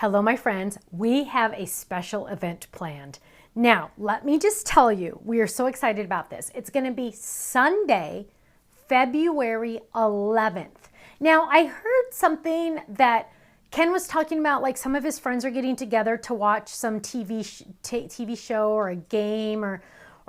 Hello, my friends. We have a special event planned. Now, let me just tell you, we are so excited about this. It's going to be Sunday, February 11th. Now, I heard something that Ken was talking about, like some of his friends are getting together to watch some TV show or a game or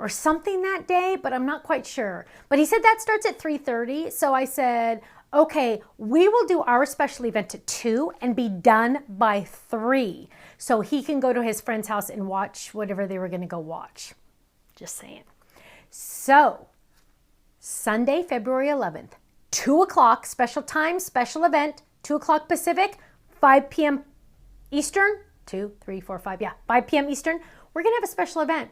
something that day, but I'm not quite sure. But he said that starts at 3:30, so I said, okay, we will do our special event at 2 and be done by 3. So he can go to his friend's house and watch whatever they were going to go watch. Just saying. So, Sunday, February 11th, 2 o'clock, special time, special event, 2 o'clock Pacific, 5 p.m. Eastern, 2, 3, 4, 5, yeah, 5 p.m. Eastern. We're going to have a special event.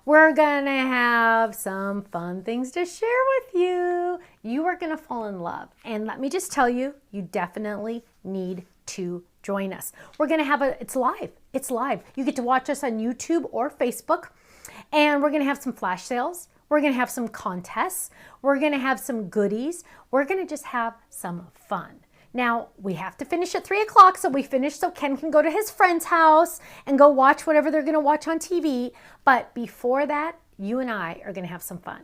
We're going to have some fun things to share with you. You are going to fall in love. And let me just tell you, you definitely need to join us. We're going to have it's live. It's live. You get to watch us on YouTube or Facebook. And we're going to have some flash sales. We're going to have some contests. We're going to have some goodies. We're going to just have some fun. Now, we have to finish at 3 o'clock, so we finish so Ken can go to his friend's house and go watch whatever they're going to watch on TV. But before that, you and I are going to have some fun.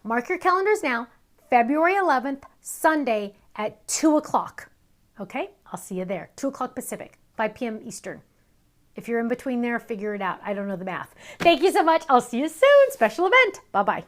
Mark your calendars now, February 11th, Sunday at 2 o'clock. Okay? I'll see you there. 2 o'clock Pacific, 5 p.m. Eastern. If you're in between there, figure it out. I don't know the math. Thank you so much. I'll see you soon. Special event. Bye-bye.